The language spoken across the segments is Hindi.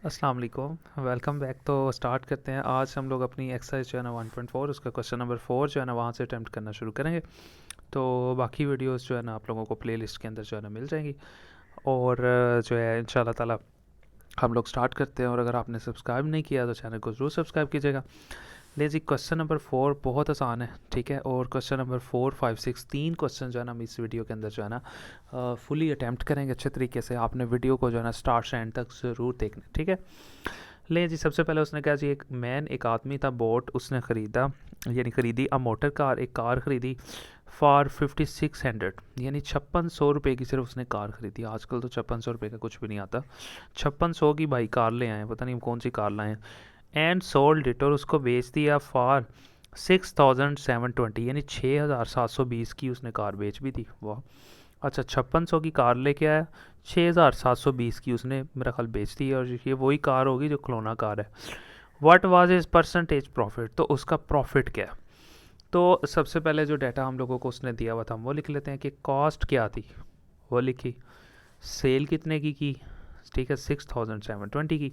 अस्सलाम वालेकुम, वेलकम बैक। तो स्टार्ट करते हैं। आज हम लोग अपनी एक्सरसाइज जो है ना 1.4 उसका क्वेश्चन नंबर 4 जो है ना वहाँ से अटैम्प्ट करना शुरू करेंगे। तो बाकी वीडियोस जो है ना आप लोगों को प्लेलिस्ट के अंदर जो है ना मिल जाएंगी। और जो है इंशाल्लाह ताला हम लोग स्टार्ट करते हैं। और अगर आपने सब्सक्राइब नहीं किया तो चैनल को ज़रूर सब्सक्राइब कीजिएगा। ले जी, क्वेश्चन नंबर 4 बहुत आसान है, ठीक है। और क्वेश्चन नंबर 4, 5, 6 तीन क्वेश्चन जो है ना हम इस वीडियो के अंदर जो है ना फुली अटैम्प्ट करेंगे अच्छे तरीके से। आपने वीडियो को जो है ना स्टार्ट से एंड तक ज़रूर देखना, ठीक है। ले जी, सबसे पहले उसने कहा जी एक आदमी था, बोट उसने ख़रीदा यानी ख़रीदी अ मोटर कार, एक कार ख़रीदी फॉर 5600 यानी 5600 रुपये की सिर्फ उसने कार ख़रीदी। आजकल तो 5600 रुपये का कुछ भी नहीं आता। 5600 की भाई कार ले आए, पता नहीं कौन सी कार लाए हैं। एंड सोल्ड इट, और उसको बेच दिया फॉर 6720 यानी 6720 की उसने कार बेच भी दी। वाह, अच्छा 5600 की कार लेके आया, 6720 की उसने मेरा ख्याल बेच दी। और ये वही कार होगी जो क्लोना कार है। What was is percentage profit, तो उसका प्रॉफिट क्या है। तो सबसे पहले जो डाटा हम लोगों को उसने दिया हुआ था हम वो लिख लेते हैं कि कॉस्ट क्या थी, वो लिखी। सेल कितने की, ठीक है, 6720 की।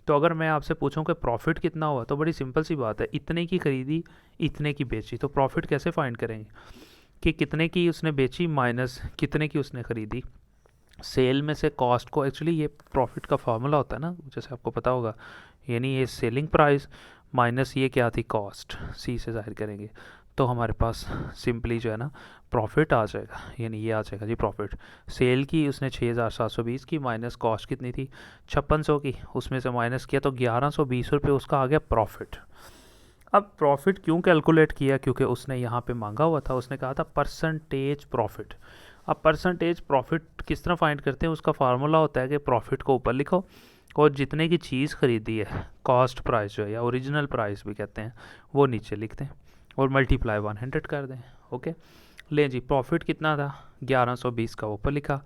तो अगर मैं आपसे पूछूं कि प्रॉफिट कितना हुआ, तो बड़ी सिंपल सी बात है, इतने की खरीदी इतने की बेची। तो प्रॉफिट कैसे फाइंड करेंगे कि कितने की उसने बेची माइनस कितने की उसने खरीदी। सेल में से कॉस्ट को, एक्चुअली ये प्रॉफिट का फार्मूला होता है ना, जैसे आपको पता होगा, यानी ये सेलिंग प्राइस माइनस ये क्या थी, कॉस्ट, सी से जाहिर करेंगे तो हमारे पास सिंपली जो है ना प्रॉफिट आ जाएगा। यानी ये आ जाएगा जी प्रॉफिट। सेल की उसने 6720 की, माइनस कॉस्ट कितनी थी 5600 की, उसमें से माइनस किया तो 1120 रुपये उसका आ गया प्रॉफिट। अब प्रॉफिट क्यों कैलकुलेट किया, क्योंकि उसने यहाँ पे मांगा हुआ था, उसने कहा था परसेंटेज प्रॉफिट। अब परसेंटेज प्रॉफिट किस तरह फाइंड करते हैं, उसका फार्मूला होता है कि प्रॉफिट को ऊपर लिखो और जितने की चीज़ खरीदी है, कॉस्ट प्राइस जो है या ओरिजिनल प्राइस भी कहते हैं, वो नीचे लिखते हैं और मल्टीप्लाई 100 कर दें। ओके, ले जी, प्रॉफिट कितना था 1120 का ऊपर लिखा,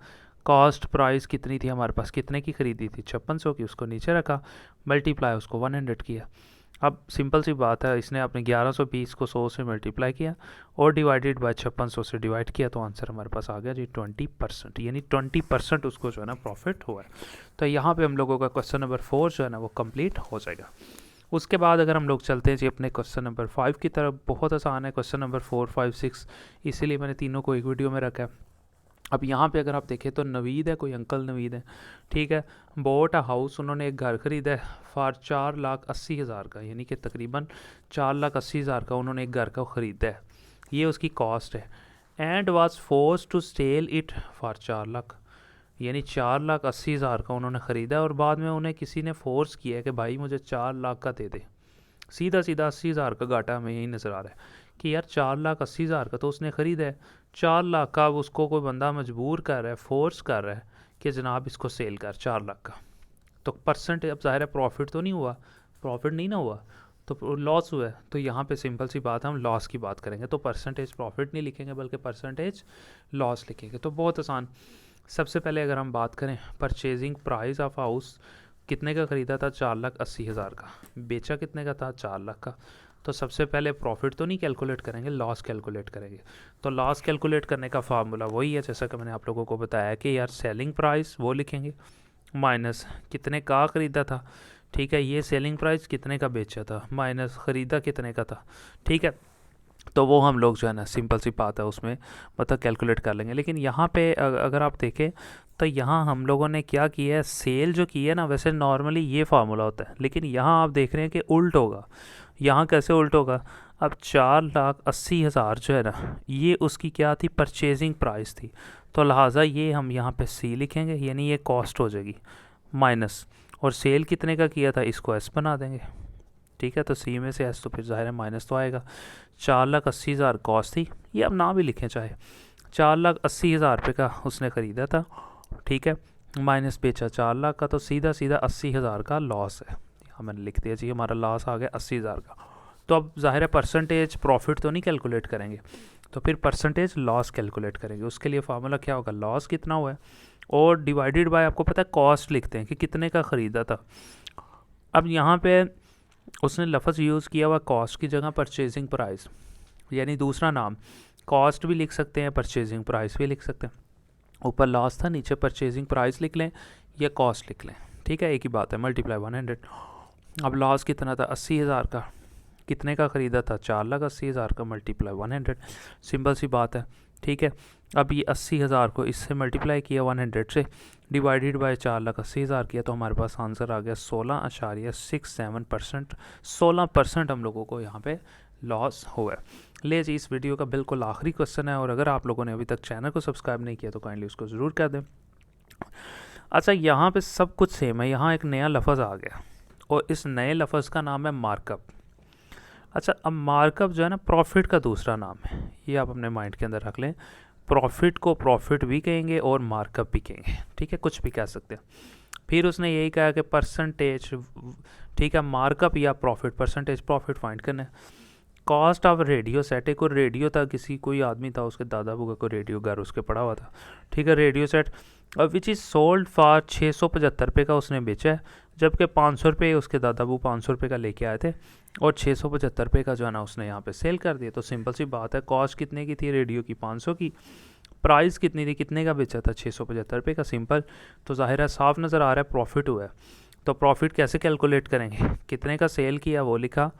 कॉस्ट प्राइस कितनी थी हमारे पास, कितने की खरीदी थी 5600 की, उसको नीचे रखा, मल्टीप्लाई उसको 100 किया। अब सिंपल सी बात है, इसने अपने 1120 को 100 से मल्टीप्लाई किया और डिवाइडेड बाय 5600 से डिवाइड किया, तो आंसर हमारे पास आ गया जी 20%। यानी 20% उसको जो है ना प्रॉफिट हुआ है। तो यहाँ पे हम लोगों का क्वेश्चन नंबर 4 जो है ना वो कंप्लीट हो जाएगा। उसके बाद अगर हम लोग चलते हैं जी अपने क्वेश्चन नंबर 5 की तरफ, बहुत आसान है क्वेश्चन नंबर 4, 5, 6, इसीलिए मैंने तीनों को एक वीडियो में रखा है। अब यहाँ पे अगर आप देखें तो नवीद है, कोई अंकल नवीद है, ठीक है। बोट अ हाउस, उन्होंने एक घर खरीदा है फॉर 4,80,000 का, यानी कि तकरीबन 4,80,000 का उन्होंने एक घर का ख़रीदा है, ये उसकी कॉस्ट है। And was force to sell it for 4 lakh, यानी 4,80,000 का उन्होंने ख़रीदा और बाद में उन्हें किसी ने फोर्स किया है कि भाई मुझे 4 लाख का दे दे। सीधा सीधा 80,000 का घाटा हमें यही नज़र आ रहा है कि यार 4,80,000 का तो उसने ख़रीदा है, 4 लाख का अब उसको कोई बंदा मजबूर कर रहा है, फोर्स कर रहा है कि जनाब इसको सेल कर 4 लाख का। तो परसेंट, अब ज़ाहिर है प्रॉफिट तो नहीं हुआ, प्रॉफिट नहीं ना हुआ, तो लॉस हुआ है। तो यहाँ पे सिंपल सी बात है, हम लॉस की बात करेंगे तो परसेंटेज प्रॉफिट नहीं लिखेंगे बल्कि परसेंटेज लॉस लिखेंगे। तो बहुत आसान। सबसे पहले अगर हम बात करें परचेजिंग प्राइस ऑफ हाउस, कितने का ख़रीदा था 4,80,000 का, बेचा कितने का था 4 लाख का। तो सबसे पहले प्रॉफिट तो नहीं कैलकुलेट करेंगे, लॉस कैलकुलेट करेंगे। तो लॉस कैलकुलेट करने का फार्मूला वही है जैसा कि मैंने आप लोगों को बताया कि यार सेलिंग प्राइस वो लिखेंगे माइनस कितने का ख़रीदा था, ठीक है, ये सेलिंग प्राइस कितने का बेचा था माइनस ख़रीदा कितने का था, ठीक है। तो वो हम लोग जो है ना सिंपल सी बात है उसमें मतलब कैलकुलेट कर लेंगे। लेकिन यहाँ पे अगर आप देखें तो यहाँ हम लोगों ने क्या किया है, सेल जो की है ना, वैसे नॉर्मली ये फार्मूला होता है, लेकिन यहाँ आप देख रहे हैं कि उल्ट होगा। यहाँ कैसे उल्ट होगा, अब 4,80,000 जो है ना ये उसकी क्या थी, परचेजिंग प्राइस थी, तो लिहाजा ये हम यहाँ पे सी लिखेंगे, यानी ये कॉस्ट हो जाएगी माइनस, और सेल कितने का किया था इसको एस बना देंगे, ठीक है। तो सी में से एस तो फिर ज़ाहिर है माइनस तो आएगा। 4,80,000 कॉस्ट थी, ये अब ना भी लिखें चाहे, 4,80,000 रुपये का उसने ख़रीदा था, ठीक है, माइनस बेचा 4 लाख का, तो सीधा सीधा 80,000 का लॉस है। यहाँ मैंने लिख दिया जी हमारा लॉस आ गया 80,000 का। तो अब ज़ाहिर है परसेंटेज प्रॉफिट तो नहीं कैलकुलेट करेंगे, तो फिर परसेंटेज लॉस कैलकुलेट करेंगे। उसके लिए फार्मूला क्या होगा, लॉस कितना हुआ है और डिवाइडेड बाय, आपको पता है कॉस्ट लिखते हैं कि कितने का ख़रीदा था। अब यहाँ पे उसने लफ्ज़ यूज़ किया हुआ कॉस्ट की जगह परचेजिंग प्राइस, यानी दूसरा नाम, कॉस्ट भी लिख सकते हैं परचेजिंग प्राइस भी लिख सकते हैं। ऊपर लॉस था, नीचे परचेजिंग प्राइस लिख लें या कॉस्ट लिख लें, ठीक है, एक ही बात है, मल्टीप्लाई 100। अब लॉस कितना था 80,000 का, कितने का ख़रीदा था 4,80,000 का, मल्टीप्लाई 100, सिंपल सी बात है। ठीक है, अब ये 80,000 को इससे मल्टीप्लाई किया 100 से, डिवाइडेड बाय 4,80,000 किया, तो हमारे पास आंसर आ गया 16.67%। 16% हम लोगों को यहाँ पे लॉस हुआ है। ले जी, इस वीडियो का बिल्कुल आखिरी क्वेश्चन है, और अगर आप लोगों ने अभी तक चैनल को सब्सक्राइब नहीं किया तो काइंडली उसको ज़रूर कर दें। अच्छा, यहाँ पे सब कुछ सेम है, यहाँ एक नया लफ्ज़ आ गया और इस नए लफ्ज़ का नाम है मार्कअप। अच्छा, अब मार्कअप जो है ना प्रॉफिट का दूसरा नाम है, ये आप अपने माइंड के अंदर रख लें। प्रॉफिट को प्रॉफिट भी कहेंगे और मार्कअप भी कहेंगे, ठीक है, कुछ भी कह सकते हैं। फिर उसने यही कहा कि परसेंटेज, ठीक है, मार्कअप या प्रॉफिट, परसेंटेज प्रॉफिट फाइंड करना है। कॉस्ट ऑफ रेडियो सेट, एक और रेडियो था, किसी कोई आदमी था, उसके दादा बुआ को रेडियो घर उसके पड़ा हुआ था, ठीक है, radio set, which is sold for 675 रुपये का उसने बेचा है, जबकि 500 रुपये उसके दादा बू 500 रुपये का लेके आए थे, और 675 रुपये का जो है ना उसने यहाँ पे सेल कर दिया। तो सिंपल सी बात है, कॉस्ट कितने की थी रेडियो की 500 की, प्राइस कितनी थी, कितने का बेचा था 675 रुपये का, सिंपल। तो ज़ाहिर है साफ नज़र आ रहा है प्रॉफिट हुआ है। तो प्रॉफिट कैसे कैलकुलेट करेंगे, कितने का सेल किया वो लिखा,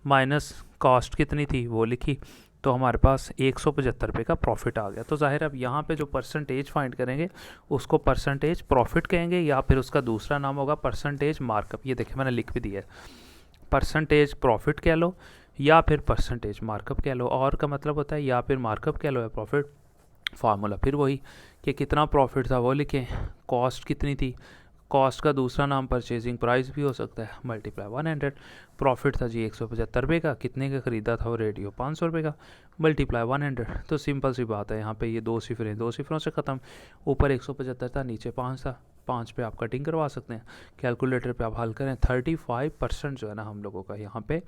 माइनस कॉस्ट कितनी थी वो लिखी, तो हमारे पास 175 रुपये का प्रॉफिट आ गया। तो ज़ाहिर अब यहाँ पे जो परसेंटेज फाइंड करेंगे उसको परसेंटेज प्रॉफिट कहेंगे, या फिर उसका दूसरा नाम होगा परसेंटेज मार्कअप। ये देखिए मैंने लिख भी दिया है, परसेंटेज प्रॉफिट कह लो या फिर परसेंटेज मार्कअप कह लो, और का मतलब होता है या फिर मार्कअप कह लो या प्रॉफिट। फार्मूला फिर वही कि कितना प्रॉफिट था वो लिखें, कॉस्ट कितनी थी, कॉस्ट का दूसरा नाम परचेजिंग प्राइस भी हो सकता है, मल्टीप्लाई 100। प्रॉफिट था जी 175 रुपये का, कितने का ख़रीदा था वो रेडियो 500 रुपये का, मल्टीप्लाई 100। तो सिंपल सी बात है, यहाँ पे ये दो सिफरें, दो सिफरों से ख़त्म, ऊपर 175 था, नीचे 5 था, 5 पे आप कटिंग करवा सकते हैं, कैलकुलेटर पे आप हल करें, 35% जो है ना हम लोगों का यहाँ पे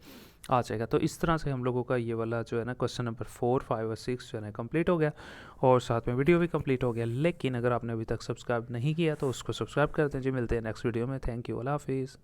आ जाएगा। तो इस तरह से हम लोगों का ये वाला जो है ना क्वेश्चन नंबर 4, 5 और 6 जो है ना कंप्लीट हो गया, और साथ में वीडियो भी कंप्लीट हो गया। लेकिन अगर आपने अभी तक सब्सक्राइब नहीं किया तो उसको सब्सक्राइब कर दें जी। मिलते हैं नेक्स्ट वीडियो में, थैंक यू, अल्लाह हाफिज़।